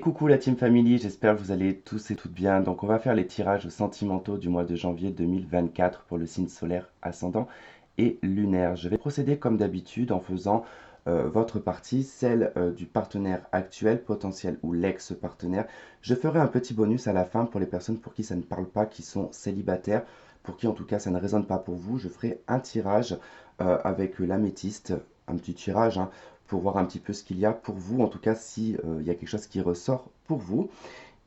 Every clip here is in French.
Coucou la Team Family, j'espère que vous allez tous et toutes bien. Donc on va faire les tirages sentimentaux du mois de janvier 2024 pour le signe solaire ascendant et lunaire. Je vais procéder comme d'habitude en faisant votre partie, celle du partenaire actuel, potentiel ou l'ex-partenaire. Je ferai un petit bonus à la fin pour les personnes pour qui ça ne parle pas, qui sont célibataires, pour qui en tout cas ça ne résonne pas pour vous. Je ferai un tirage avec l'améthyste, un petit tirage, hein, pour voir un petit peu ce qu'il y a pour vous, en tout cas si il y a quelque chose qui ressort pour vous.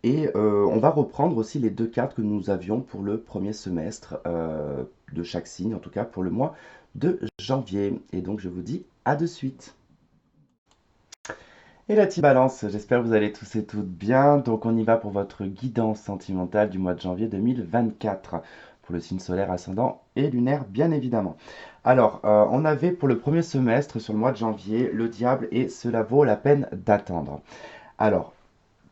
Et on va reprendre aussi les deux cartes que nous avions pour le premier semestre de chaque signe, en tout cas pour le mois de janvier. Et donc je vous dis à de suite. Et la team Balance, j'espère que vous allez tous et toutes bien. Donc on y va pour votre guidance sentimentale du mois de janvier 2024 pour le signe solaire ascendant et lunaire bien évidemment. Alors on avait pour le premier semestre sur le mois de janvier le diable et cela vaut la peine d'attendre. Alors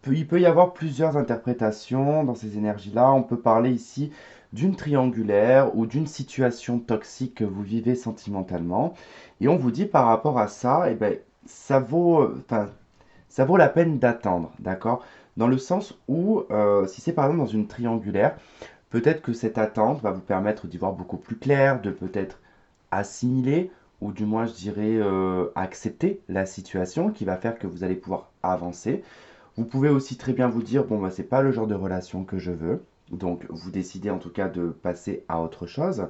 il peut y avoir plusieurs interprétations dans ces énergies-là. On peut parler ici d'une triangulaire ou d'une situation toxique que vous vivez sentimentalement. Et on vous dit par rapport à ça, eh ben, ça vaut la peine d'attendre, d'accord? Dans le sens où, si c'est par exemple dans une triangulaire, peut-être que cette attente va vous permettre d'y voir beaucoup plus clair, de peut-être assimiler, ou du moins je dirais accepter la situation qui va faire que vous allez pouvoir avancer. Vous pouvez aussi très bien vous dire, bon, bah, c'est pas le genre de relation que je veux. Donc, vous décidez en tout cas de passer à autre chose.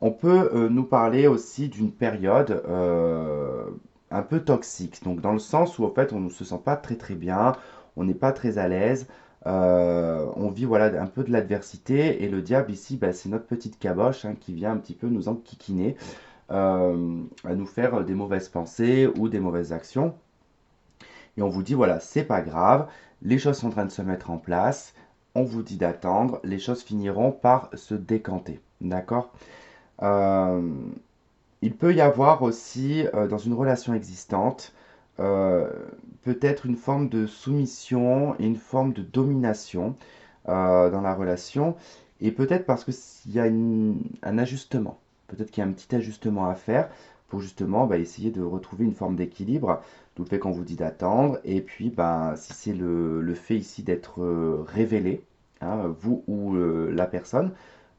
On peut nous parler aussi d'une période un peu toxique. Donc, dans le sens où, en fait, on ne se sent pas très très bien, on n'est pas très à l'aise. On vit voilà, un peu de l'adversité. Et le diable ici, bah, c'est notre petite caboche hein, qui vient un petit peu nous enquiquiner, à nous faire des mauvaises pensées ou des mauvaises actions. Et on vous dit, voilà, c'est pas grave, les choses sont en train de se mettre en place, on vous dit d'attendre, les choses finiront par se décanter. D'accord? Euh, il peut y avoir aussi, dans une relation existante, euh, peut-être une forme de soumission et une forme de domination dans la relation. Et peut-être parce qu'il y a un ajustement. Peut-être qu'il y a un petit ajustement à faire pour justement bah, essayer de retrouver une forme d'équilibre. D'où le fait qu'on vous dit d'attendre. Et puis, bah, si c'est le fait ici d'être révélé, hein, vous ou la personne,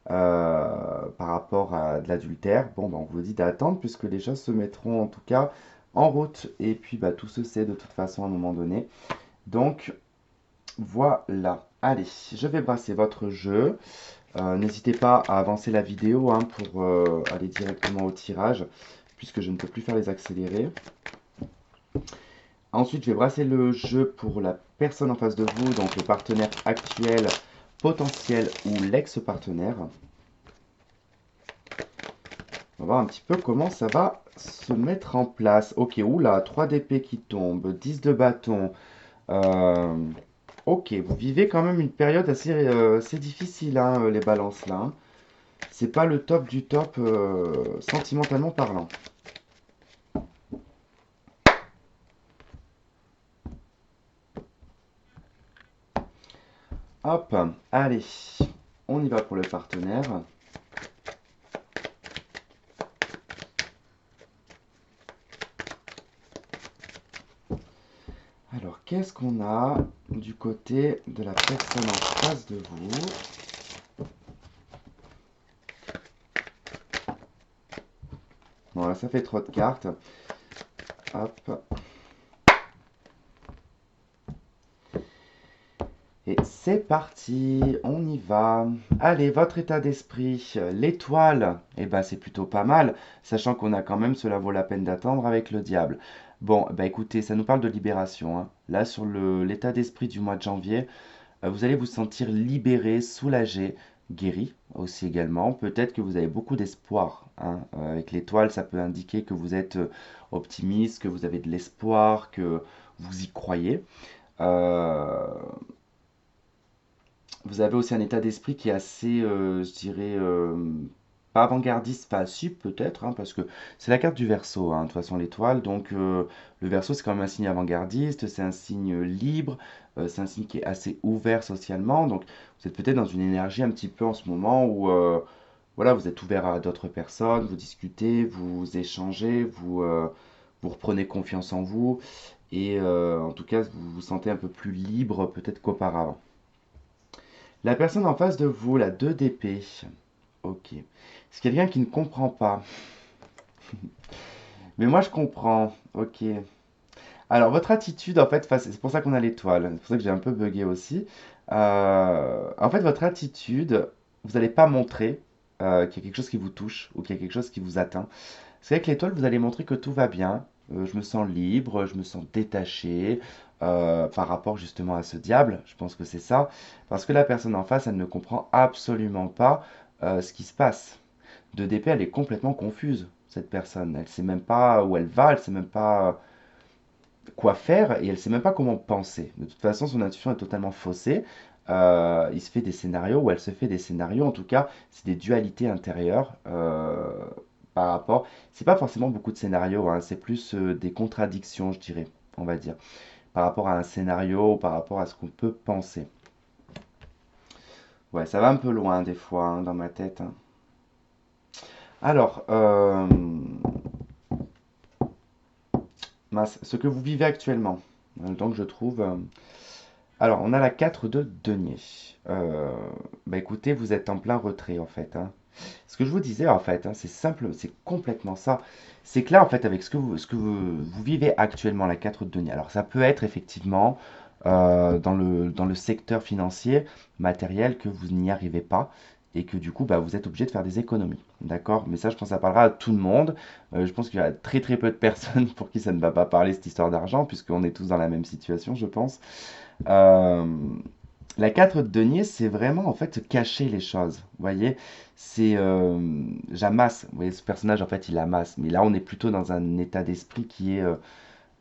par rapport à de l'adultère, bon, bah, on vous dit d'attendre puisque les choses se mettront en tout cas en route. Et puis, bah, tout se sait de toute façon à un moment donné. Donc, voilà. Allez, je vais brasser votre jeu. N'hésitez pas à avancer la vidéo hein, pour aller directement au tirage, puisque je ne peux plus faire les accélérés. Ensuite, je vais brasser le jeu pour la personne en face de vous, donc le partenaire actuel, potentiel ou l'ex-partenaire. On va voir un petit peu comment ça va se mettre en place. Ok, oula, 3 d'épée qui tombent, 10 de bâton. Euh, ok, vous vivez quand même une période assez difficile, hein, les balances là, hein. C'est pas le top du top sentimentalement parlant. Hop, allez, on y va pour le partenaire. Alors, qu'est-ce qu'on a du côté de la personne en face de vous? Bon, là, ça fait trop de cartes. Hop. Et c'est parti, on y va. Allez, votre état d'esprit, l'étoile, eh ben c'est plutôt pas mal, sachant qu'on a quand même, cela vaut la peine d'attendre avec le diable. Bon, bah écoutez, ça nous parle de libération, hein. Là, sur l'état d'esprit du mois de janvier, vous allez vous sentir libéré, soulagé, guéri aussi également. Peut-être que vous avez beaucoup d'espoir, hein. Avec l'étoile, ça peut indiquer que vous êtes optimiste, que vous avez de l'espoir, que vous y croyez. Euh, Vous avez aussi un état d'esprit qui est assez, je dirais, pas avant-gardiste, pas si peut-être, hein, parce que c'est la carte du Verseau, hein, de toute façon l'étoile. Donc le Verseau, c'est quand même un signe avant-gardiste, c'est un signe libre, c'est un signe qui est assez ouvert socialement. Donc vous êtes peut-être dans une énergie un petit peu en ce moment où voilà, vous êtes ouvert à d'autres personnes, vous discutez, vous échangez, vous reprenez confiance en vous et en tout cas, vous vous sentez un peu plus libre peut-être qu'auparavant. La personne en face de vous, la 2 d'épée. Ok. C'est quelqu'un qui ne comprend pas. Mais moi, je comprends. Ok. Alors, votre attitude, en fait, c'est pour ça qu'on a l'étoile. C'est pour ça que j'ai un peu bugué aussi. En fait, votre attitude, vous n'allez pas montrer qu'il y a quelque chose qui vous touche ou qu'il y a quelque chose qui vous atteint. C'est avec l'étoile, vous allez montrer que tout va bien. Je me sens libre, je me sens détaché par rapport justement à ce diable. Je pense que c'est ça. Parce que la personne en face, elle ne comprend absolument pas ce qui se passe. De DP, elle est complètement confuse, cette personne. Elle sait même pas où elle va, elle sait même pas quoi faire et elle sait même pas comment penser. De toute façon, son intuition est totalement faussée. Il se fait des scénarios, ou elle se fait des scénarios, en tout cas, c'est des dualités intérieures par rapport. C'est pas forcément beaucoup de scénarios, hein, c'est plus des contradictions, je dirais, on va dire, par rapport à un scénario ou par rapport à ce qu'on peut penser. Ouais, ça va un peu loin des fois hein, dans ma tête, hein. Alors, mince, ce que vous vivez actuellement, donc je trouve. Alors, on a la 4 de denier. Euh, Bah écoutez, vous êtes en plein retrait en fait, hein. Ce que je vous disais en fait, hein, c'est simple, c'est complètement ça. C'est que là en fait, avec vous vivez actuellement, la 4 de denier, alors ça peut être effectivement dans le secteur financier, matériel, que vous n'y arrivez pas et que du coup, bah, vous êtes obligé de faire des économies. D'accord? Mais ça, je pense que ça parlera à tout le monde. Je pense qu'il y a très très peu de personnes pour qui ça ne va pas parler cette histoire d'argent, puisqu'on est tous dans la même situation, je pense. Euh, la 4 de denier, c'est vraiment en fait cacher les choses. Vous voyez, c'est j'amasse. Vous voyez, ce personnage en fait il amasse. Mais là, on est plutôt dans un état d'esprit qui est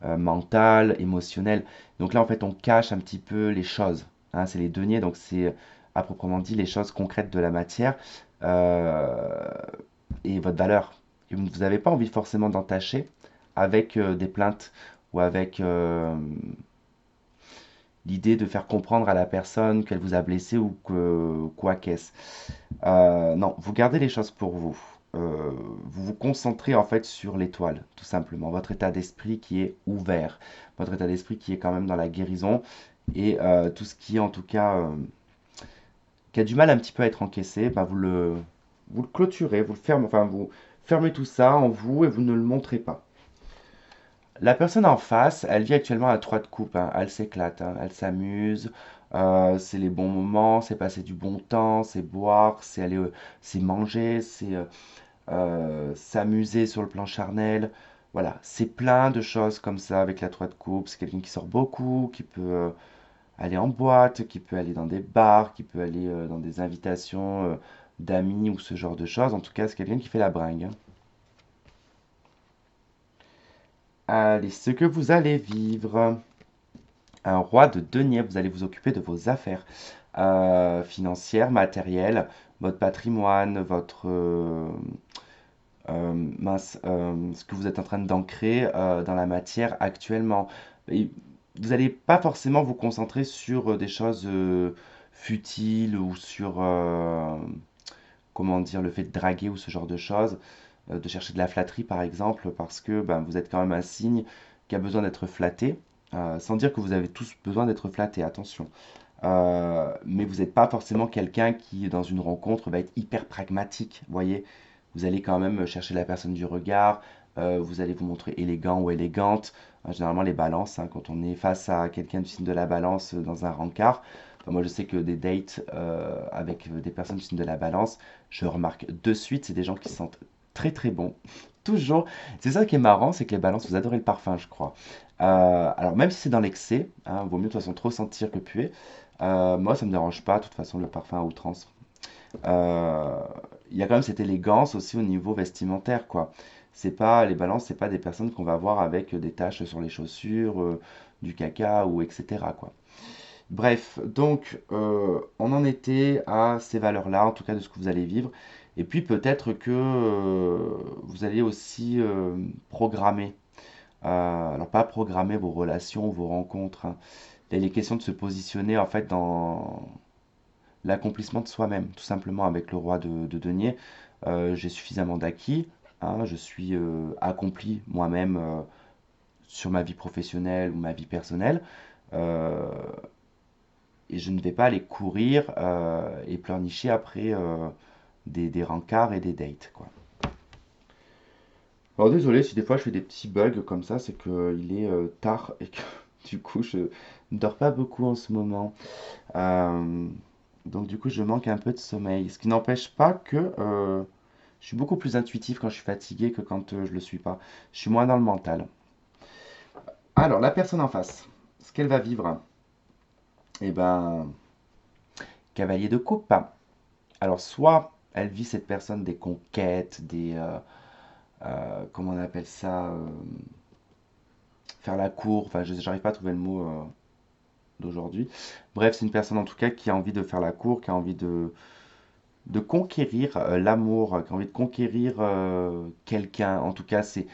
mental, émotionnel. Donc là, en fait, on cache un petit peu les choses, hein. C'est les deniers, donc c'est à proprement dit les choses concrètes de la matière euh, et votre valeur. Et vous n'avez pas envie forcément d'entacher avec des plaintes ou avec l'idée de faire comprendre à la personne qu'elle vous a blessé ou que quoi qu'est-ce. Non, vous gardez les choses pour vous. Vous vous concentrez en fait sur l'étoile, tout simplement. Votre état d'esprit qui est ouvert, votre état d'esprit qui est quand même dans la guérison et tout ce qui est en tout cas qui a du mal un petit peu à être encaissé, bah, vous le clôturez, vous le fermez, enfin vous fermez tout ça en vous et vous ne le montrez pas. La personne en face, elle vit actuellement à 3 de coupe, hein. Elle s'éclate, hein. Elle s'amuse, c'est les bons moments, c'est passer du bon temps, c'est boire, c'est manger, c'est s'amuser sur le plan charnel. Voilà, c'est plein de choses comme ça avec la 3 de coupe. C'est quelqu'un qui sort beaucoup, qui peut aller en boîte, qui peut aller dans des bars, qui peut aller dans des invitations d'amis ou ce genre de choses. En tout cas, c'est quelqu'un qui fait la bringue, hein. Allez, ce que vous allez vivre. Un roi de denier, vous allez vous occuper de vos affaires financières, matérielles, votre patrimoine, ce que vous êtes en train d'ancrer dans la matière actuellement. Et vous n'allez pas forcément vous concentrer sur des choses futiles ou sur, comment dire, le fait de draguer ou ce genre de choses, de chercher de la flatterie par exemple, parce que ben, vous êtes quand même un signe qui a besoin d'être flatté, sans dire que vous avez tous besoin d'être flatté, attention. Mais vous n'êtes pas forcément quelqu'un qui, dans une rencontre, va être hyper pragmatique, vous voyez. Vous allez quand même chercher la personne du regard, vous allez vous montrer élégant ou élégante. Généralement, les balances, hein, quand on est face à quelqu'un du signe de la balance dans un rencard, enfin, moi je sais que des dates avec des personnes du signe de la balance, je remarque de suite, c'est des gens qui sentent très très bon. Toujours. C'est ça qui est marrant, c'est que les balances, vous adorez le parfum, je crois. Alors même si c'est dans l'excès, hein, vaut mieux de toute façon trop sentir que puer. Moi, ça me dérange pas, de toute façon, le parfum à outrance. Euh, Il y a quand même cette élégance aussi au niveau vestimentaire, quoi. C'est pas, les balances, c'est pas des personnes qu'on va voir avec des taches sur les chaussures, du caca ou etc., quoi. Bref, donc on en était à ces valeurs-là, en tout cas de ce que vous allez vivre. Et puis peut-être que vous allez aussi programmer. Alors pas programmer vos relations, vos rencontres, hein. Là, il est question de se positionner en fait dans l'accomplissement de soi-même, tout simplement avec le roi de denier. J'ai suffisamment d'acquis, hein, je suis accompli moi-même sur ma vie professionnelle ou ma vie personnelle. euh, et je ne vais pas aller courir et pleurnicher après des rencarts et des dates, quoi. Alors désolé si des fois je fais des petits bugs comme ça, c'est qu'il est tard et que du coup je ne dors pas beaucoup en ce moment. Euh, donc du coup je manque un peu de sommeil. Ce qui n'empêche pas que je suis beaucoup plus intuitif quand je suis fatigué que quand je le suis pas. Je suis moins dans le mental. Alors la personne en face, ce qu'elle va vivre, eh ben, cavalier de coupe. Alors soit elle vit cette personne des conquêtes, comment on appelle ça, faire la cour, enfin je n'arrive pas à trouver le mot d'aujourd'hui. Bref, c'est une personne en tout cas qui a envie de faire la cour, qui a envie de conquérir l'amour, qui a envie de conquérir quelqu'un. En tout cas, c'est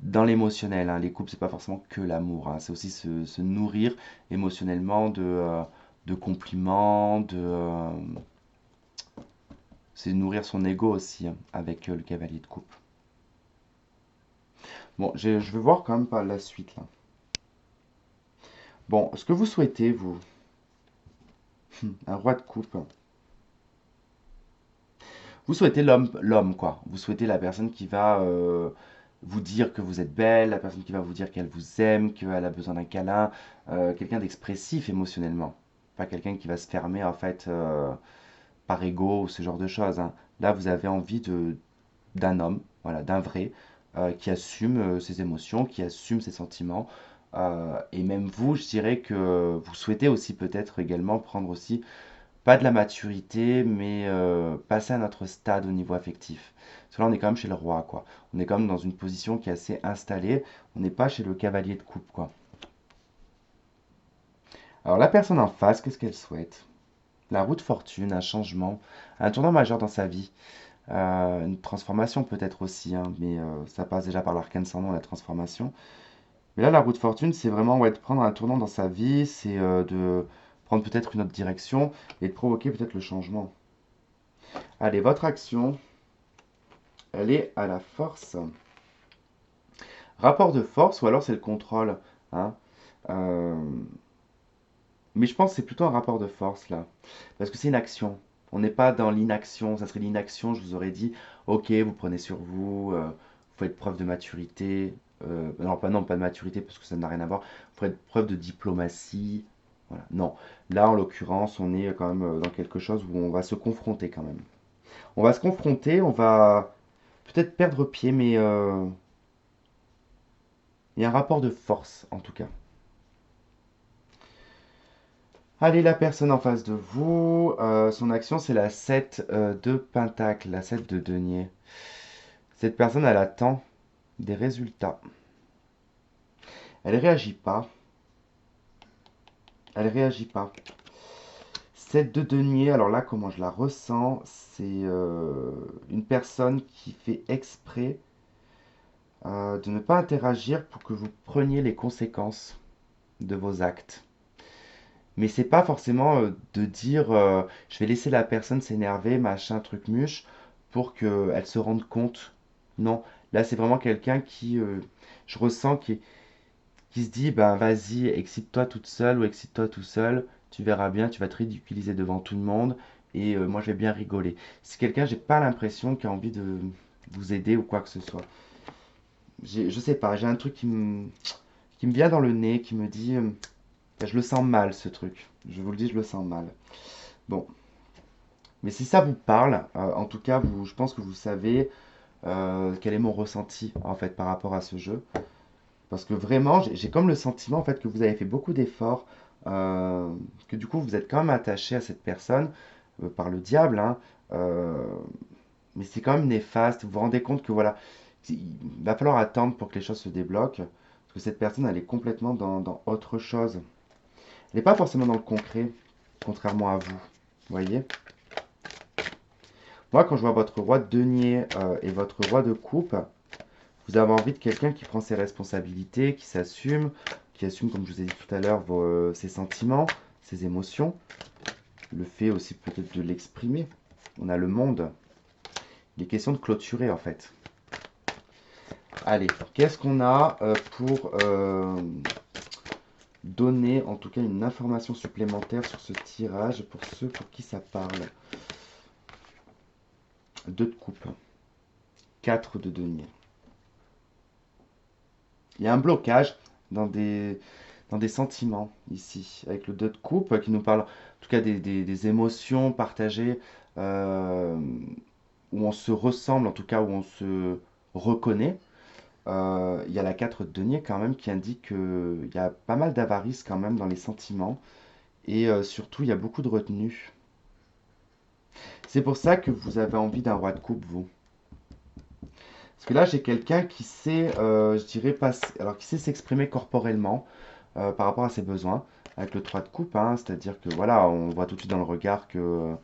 dans l'émotionnel, hein. Les couples, c'est pas forcément que l'amour, hein. C'est aussi se nourrir émotionnellement de compliments, c'est nourrir son ego aussi, hein, avec le cavalier de coupe. Bon, je vais voir quand même par la suite là. Bon, ce que vous souhaitez, vous, un roi de coupe, vous souhaitez l'homme quoi. Vous souhaitez la personne qui va vous dire que vous êtes belle, la personne qui va vous dire qu'elle vous aime, qu'elle a besoin d'un câlin, quelqu'un d'expressif émotionnellement. Pas quelqu'un qui va se fermer en fait par ego ou ce genre de choses, hein. Là, vous avez envie d'un homme, voilà, d'un vrai, qui assume ses émotions, qui assume ses sentiments. Et même vous, je dirais que vous souhaitez aussi peut-être également prendre aussi pas de la maturité, mais passer à notre stade au niveau affectif. Parce que là, on est quand même chez le roi, quoi. On est quand même dans une position qui est assez installée. On n'est pas chez le cavalier de coupe, quoi. Alors, la personne en face, qu'est-ce qu'elle souhaite? La roue de fortune, un changement, un tournant majeur dans sa vie. Une transformation peut-être aussi, hein, mais ça passe déjà par l'arcane sans nom, la transformation. Mais là, la roue de fortune, c'est vraiment ouais, de prendre un tournant dans sa vie, c'est de prendre peut-être une autre direction et de provoquer peut-être le changement. Allez, votre action, elle est à la force. Rapport de force, ou alors c'est le contrôle, hein. Euh, mais je pense que c'est plutôt un rapport de force là. Parce que c'est une action. On n'est pas dans l'inaction. Ça serait l'inaction, je vous aurais dit, ok, vous prenez sur vous, vous faites preuve de maturité. Non, pas de maturité parce que ça n'a rien à voir. Vous faites preuve de diplomatie. Voilà. Non. Là, en l'occurrence, on est quand même dans quelque chose où on va se confronter quand même. On va se confronter, on va peut-être perdre pied, mais il y a un rapport de force en tout cas. Allez, la personne en face de vous, son action c'est la 7 de Pentacle, la 7 de Denier. Cette personne, elle attend des résultats. Elle réagit pas. Elle réagit pas. 7 de Denier, alors là, comment je la ressens, c'est une personne qui fait exprès de ne pas interagir pour que vous preniez les conséquences de vos actes. Mais c'est pas forcément de dire je vais laisser la personne s'énerver, machin, truc muche, pour qu'elle se rende compte. Non, là c'est vraiment quelqu'un qui, je ressens, qui se dit ben vas-y, excite-toi toute seule ou excite-toi tout seul, tu verras bien, tu vas te ridiculiser devant tout le monde et moi je vais bien rigoler. C'est quelqu'un, j'ai pas l'impression qui a envie de vous aider ou quoi que ce soit. Je sais pas, j'ai un truc qui me vient dans le nez, qui me dit je le sens mal ce truc. Je vous le dis, je le sens mal. Bon, mais si ça vous parle, en tout cas, je pense que vous savez quel est mon ressenti en fait par rapport à ce jeu. Parce que vraiment, j'ai comme le sentiment en fait que vous avez fait beaucoup d'efforts, que du coup vous êtes quand même attaché à cette personne par le diable, hein, euh, mais c'est quand même néfaste. Vous vous rendez compte que voilà, il va falloir attendre pour que les choses se débloquent. Parce que cette personne, elle est complètement dans autre chose. Elle n'est pas forcément dans le concret, contrairement à vous. Vous voyez? Moi, quand je vois votre roi de denier et votre roi de coupe, vous avez envie de quelqu'un qui prend ses responsabilités, qui assume, comme je vous ai dit tout à l'heure, ses sentiments, ses émotions, le fait aussi peut-être de l'exprimer. On a le monde. Il est question de clôturer en fait. Allez, qu'est-ce qu'on a pour donner en tout cas une information supplémentaire sur ce tirage pour ceux pour qui ça parle? 2 de coupe, 4 de denier. Il y a un blocage dans des sentiments ici, avec le 2 de coupe qui nous parle en tout cas des émotions partagées euh, où on se ressemble, en tout cas où on se reconnaît. Il y a la 4 de denier quand même qui indique qu'il y a pas mal d'avarice quand même dans les sentiments et surtout il y a beaucoup de retenue. C'est pour ça que vous avez envie d'un roi de coupe, vous. Parce que là, j'ai quelqu'un qui sait, je dirais, alors qui sait s'exprimer corporellement par rapport à ses besoins, avec le 3 de coupe, hein, c'est-à-dire que voilà, on voit tout de suite dans le regard que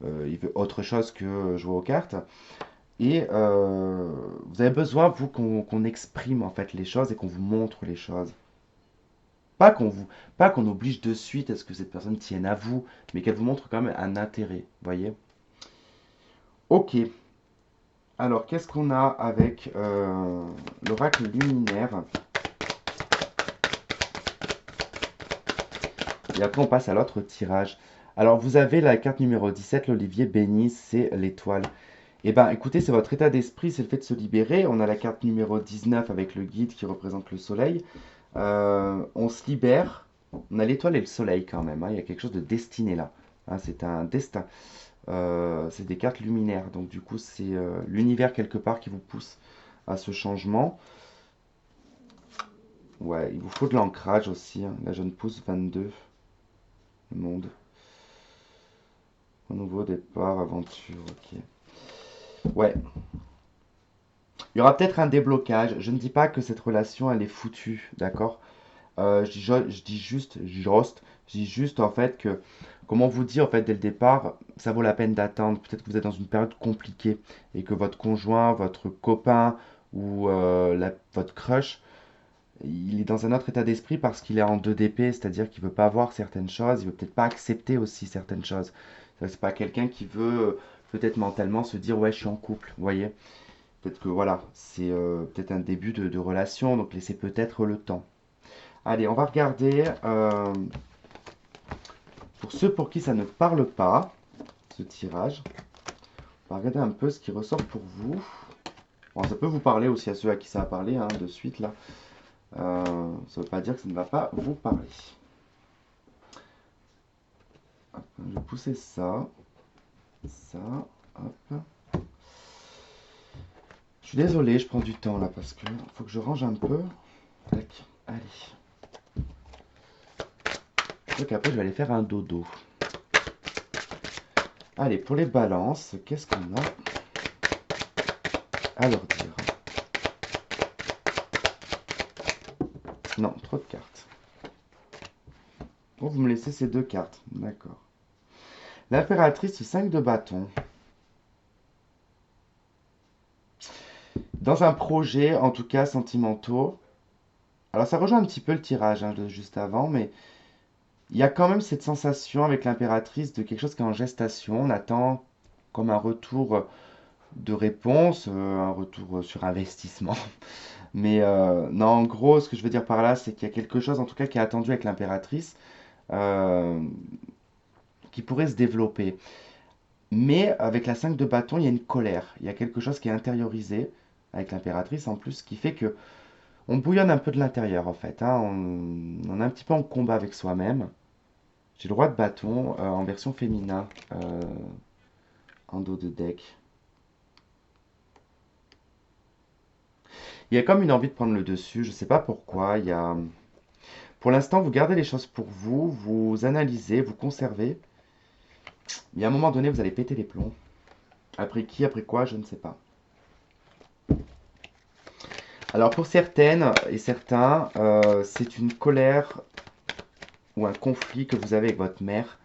il veut autre chose que jouer aux cartes. Et vous avez besoin, vous, qu'on exprime en fait les choses et qu'on vous montre les choses. Pas qu'on vous, pas qu'on oblige de suite à ce que cette personne tienne à vous, mais qu'elle vous montre quand même un intérêt, voyez? Ok. Alors, qu'est-ce qu'on a avec l'oracle luminaire? Et après, on passe à l'autre tirage. Alors, vous avez la carte numéro 17, l'Olivier béni, c'est l'étoile. Eh bien, écoutez, c'est votre état d'esprit, c'est le fait de se libérer. On a la carte numéro 19 avec le guide qui représente le soleil. On se libère. On a l'étoile et le soleil quand même, hein. Il y a quelque chose de destiné là, hein. C'est un destin. C'est des cartes luminaires. Donc, du coup, c'est l'univers quelque part qui vous pousse à ce changement. Ouais, il vous faut de l'ancrage aussi, hein. La jeune pousse 22, le monde. Un nouveau départ, aventure, ok. Ouais, il y aura peut-être un déblocage. Je ne dis pas que cette relation, elle est foutue, d'accord? Je dis je dis juste en fait que, comment vous dire en fait dès le départ, ça vaut la peine d'attendre. Peut-être que vous êtes dans une période compliquée et que votre conjoint, votre copain ou votre crush, il est dans un autre état d'esprit parce qu'il est en 2DP, c'est-à-dire qu'il veut pas voir certaines choses, il veut peut-être pas accepter aussi certaines choses. C'est pas quelqu'un qui veut peut-être mentalement se dire ouais je suis en couple, vous voyez. Peut-être que voilà, c'est peut-être un début de relation, donc laissez peut-être le temps. Allez, on va regarder pour ceux pour qui ça ne parle pas, ce tirage. On va regarder un peu ce qui ressort pour vous. Bon, ça peut vous parler aussi à ceux à qui ça a parlé, hein, de suite là. Ça ne veut pas dire que ça ne va pas vous parler. Hop, je vais pousser ça, ça, hop. Je suis désolé, je prends du temps là parce que faut que je range un peu. Tac, allez. Donc après, je vais aller faire un dodo. Allez, pour les balances, qu'est-ce qu'on a à leur dire? Non, trop de cartes. Bon, vous me laissez ces 2 cartes. D'accord. L'impératrice 5 de bâton. Dans un projet, en tout cas sentimentaux. Alors ça rejoint un petit peu le tirage hein, de juste avant, mais il y a quand même cette sensation avec l'impératrice de quelque chose qui est en gestation. On attend comme un retour de réponse, un retour sur investissement. Mais non, en gros, ce que je veux dire par là, c'est qu'il y a quelque chose en tout cas qui est attendu avec l'impératrice euh, qui pourrait se développer. Mais avec la 5 de bâton, il y a une colère. Il y a quelque chose qui est intériorisé avec l'impératrice en plus, qui fait que on bouillonne un peu de l'intérieur en fait, hein. On est un petit peu en combat avec soi-même. J'ai le roi de bâton en version féminin en dos de deck. Il y a comme une envie de prendre le dessus, je ne sais pas pourquoi. Pour l'instant, vous gardez les choses pour vous, vous analysez, vous conservez. Il y a un moment donné, vous allez péter les plombs. Après qui, après quoi, je ne sais pas. Alors pour certaines et certains, c'est une colère ou un conflit que vous avez avec votre mère,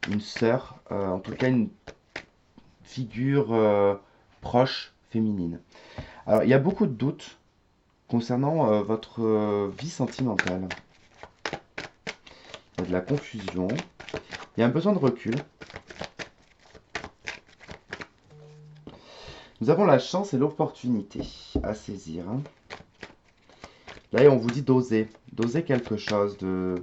une sœur, en tout cas une figure proche féminine. Alors il y a beaucoup de doutes concernant votre vie sentimentale. Il y a de la confusion, il y a un besoin de recul. Nous avons la chance et l'opportunité à saisir, hein. Là, on vous dit d'oser. D'oser quelque chose, de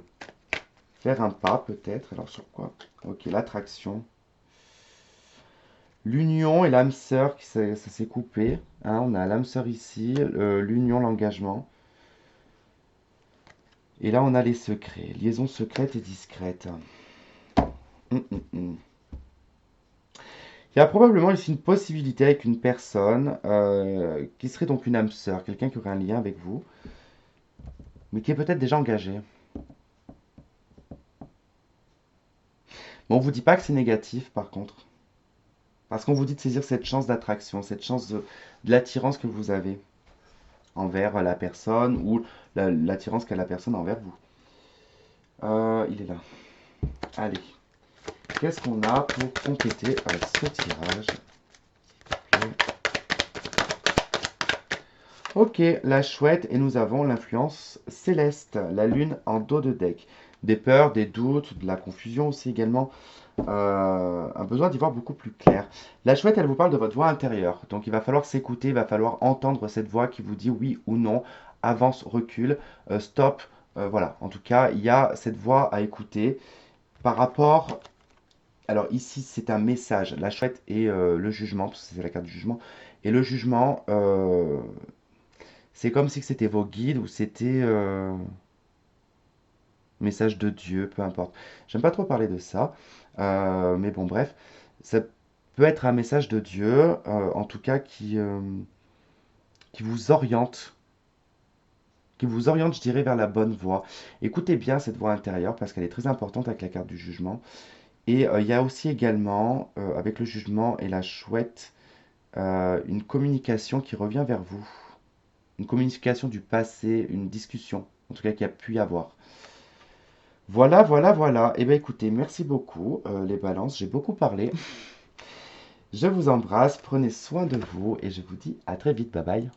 faire un pas peut-être. Alors sur quoi? Ok, l'attraction. L'union et l'âme sœur, ça s'est coupé. Hein, on a l'âme sœur ici, l'union, l'engagement. Et là, on a les secrets. Liaison secrète et discrète. Hum. Il y a probablement ici une possibilité avec une personne qui serait donc une âme sœur, quelqu'un qui aurait un lien avec vous, mais qui est peut-être déjà engagé. Mais on ne vous dit pas que c'est négatif par contre. Parce qu'on vous dit de saisir cette chance d'attraction, cette chance de l'attirance que vous avez envers la personne ou l'attirance qu'a la personne envers vous. Il est là. Allez. Qu'est-ce qu'on a pour compléter ce tirage? Ok, la chouette et nous avons l'influence céleste, la lune en dos de deck. Des peurs, des doutes, de la confusion aussi également. Un besoin d'y voir beaucoup plus clair. La chouette, elle vous parle de votre voix intérieure. Donc il va falloir s'écouter, il va falloir entendre cette voix qui vous dit oui ou non, avance, recule, stop. Voilà, en tout cas, il y a cette voix à écouter par rapport. Alors ici, c'est un message. La chouette et le jugement, parce que c'est la carte du jugement. Et le jugement, c'est comme si c'était vos guides ou c'était message de Dieu, peu importe. J'aime pas trop parler de ça, mais bon, bref, ça peut être un message de Dieu, en tout cas qui vous oriente, je dirais, vers la bonne voie. Écoutez bien cette voix intérieure parce qu'elle est très importante avec la carte du jugement. Et il y a aussi également, avec le jugement et la chouette, une communication qui revient vers vous. Une communication du passé, une discussion, en tout cas qu'il y a pu y avoir. Voilà. Eh bien écoutez, merci beaucoup les balances, j'ai beaucoup parlé. Je vous embrasse, prenez soin de vous et je vous dis à très vite, bye bye.